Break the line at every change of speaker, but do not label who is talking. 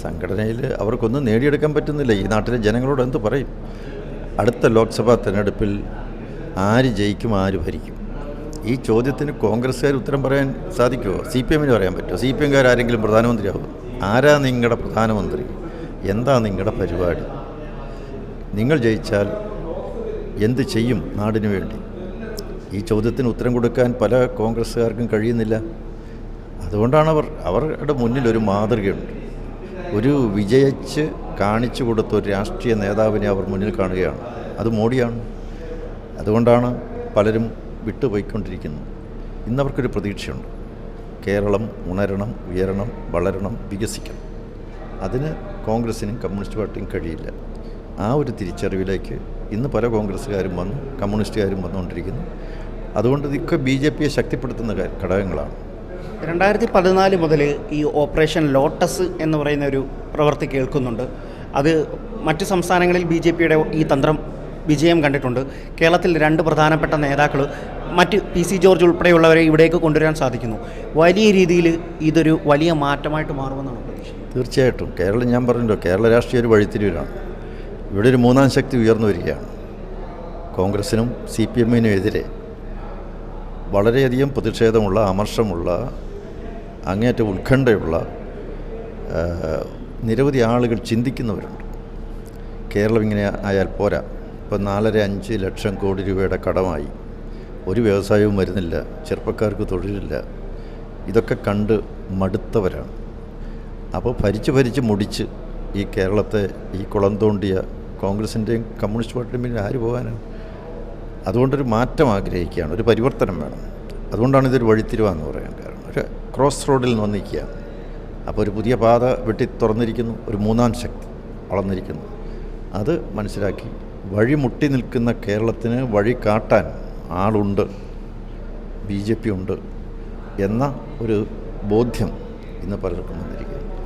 സംഘടനയിൽ അവർക്കൊന്നും നേടിയെടുക്കാൻ പറ്റുന്നില്ല. ഈ നാട്ടിലെ ജനങ്ങളോട് എന്ത് പറയും? അടുത്ത ലോക്സഭാ തെരഞ്ഞെടുപ്പിൽ ആര് ജയിക്കും, ആര് ഭരിക്കും? ഈ ചോദ്യത്തിന് കോൺഗ്രസ്സുകാർ ഉത്തരം പറയാൻ സാധിക്കുമോ? CPM പറയാൻ പറ്റുമോ? CPM ആരെങ്കിലും പ്രധാനമന്ത്രിയാവും? ആരാ നിങ്ങളുടെ പ്രധാനമന്ത്രി? എന്താ നിങ്ങളുടെ പരിപാടി? നിങ്ങൾ ജയിച്ചാൽ എന്ത് ചെയ്യും നാടിനു വേണ്ടി? ഈ ചോദ്യത്തിന് ഉത്തരം കൊടുക്കാൻ പല കോൺഗ്രസ്സുകാർക്കും കഴിയുന്നില്ല. അതുകൊണ്ടാണ് അവരുടെ മുന്നിൽ ഒരു മാതൃകയുണ്ട്. ഒരു വിജയിച്ച് കാണിച്ചു കൊടുത്ത ഒരു രാഷ്ട്രീയ നേതാവിനെ അവർ മുന്നിൽ കാണുകയാണ്. അത് മോഡിയാണ്. അതുകൊണ്ടാണ് പലരും വിട്ടുപോയിക്കൊണ്ടിരിക്കുന്നത്. ഇന്നവർക്കൊരു പ്രതീക്ഷയുണ്ട്. കേരളം ഉണരണം, ഉയരണം, വളരണം, വികസിക്കണം. അതിന് കോൺഗ്രസിനും കമ്മ്യൂണിസ്റ്റ് പാർട്ടിയും കഴിയില്ല. ആ ഒരു തിരിച്ചറിവിലേക്ക് ഇന്ന് പല കോൺഗ്രസ്സുകാരും വന്നു, കമ്മ്യൂണിസ്റ്റുകാരും വന്നുകൊണ്ടിരിക്കുന്നു. അതുകൊണ്ട് ഇതൊക്കെ BJPയെ ശക്തിപ്പെടുത്തുന്ന ഘടകങ്ങളാണ്.
2014 മുതൽ ഈ ഓപ്പറേഷൻ ലോട്ടസ് എന്ന് പറയുന്ന ഒരു പ്രവൃത്തി കേൾക്കുന്നുണ്ട്. അത് മറ്റ് സംസ്ഥാനങ്ങളിൽ BJPയുടെ ഈ തന്ത്രം വിജയം കണ്ടിട്ടുണ്ട്. കേരളത്തിൽ 2 പ്രധാനപ്പെട്ട നേതാക്കൾ മറ്റ് PC ജോർജ് ഉൾപ്പെടെയുള്ളവരെ ഇവിടേക്ക് കൊണ്ടുവരാൻ സാധിക്കുന്നു. വലിയ രീതിയിൽ ഇതൊരു വലിയ മാറ്റമായിട്ട് മാറുമെന്നാണ് പ്രതീക്ഷ.
തീർച്ചയായിട്ടും കേരളം, ഞാൻ പറഞ്ഞല്ലോ, കേരള രാഷ്ട്രീയ ഒരു വഴിത്തിരിവിലാണ്. ഇവിടെ ഒരു മൂന്നാം ശക്തി ഉയർന്നു വരികയാണ്. കോൺഗ്രസിനും CPMനും എതിരെ വളരെയധികം പ്രതിഷേധമുള്ള, അമർഷമുള്ള, അങ്ങേയറ്റം ഉത്കണ്ഠയുള്ള നിരവധി ആളുകൾ ചിന്തിക്കുന്നവരുണ്ട്. കേരളം ഇങ്ങനെ ആയാൽ പോരാ. ഇപ്പം 4.5 ലക്ഷം കോടി രൂപയുടെ കടമായി, ഒരു വ്യവസായവും വരുന്നില്ല, ചെറുപ്പക്കാർക്ക് തൊഴിലില്ല. ഇതൊക്കെ കണ്ട് മടുത്തവരാണ്. അപ്പോൾ ഭരിച്ച് മുടിച്ച് ഈ കേരളത്തെ ഈ കുളം തോണ്ടിയ കോൺഗ്രസിൻ്റെയും കമ്മ്യൂണിസ്റ്റ് പാർട്ടിയും പിന്നെ ആര് പോകാനാണ്? അതുകൊണ്ടൊരു മാറ്റം ആഗ്രഹിക്കുകയാണ്, ഒരു പരിവർത്തനം വേണം. അതുകൊണ്ടാണ് ഇതൊരു വഴിത്തിരിവാന്ന് പറയാൻ കാരണം. ഒരു ക്രോസ് റോഡിൽ വന്നിരിക്കുകയാണ്. അപ്പോൾ ഒരു പുതിയ പാത വെട്ടി തുറന്നിരിക്കുന്നു, ഒരു മൂന്നാം ശക്തി വളർന്നിരിക്കുന്നു. അത് മനസ്സിലാക്കി വഴിമുട്ടി നിൽക്കുന്ന കേരളത്തിന് വഴി കാട്ടാൻ ആളുണ്ട്, BJP ഉണ്ട് എന്ന ഒരു ബോധ്യം ഇന്ന് പലർക്കും വന്നിരിക്കുക.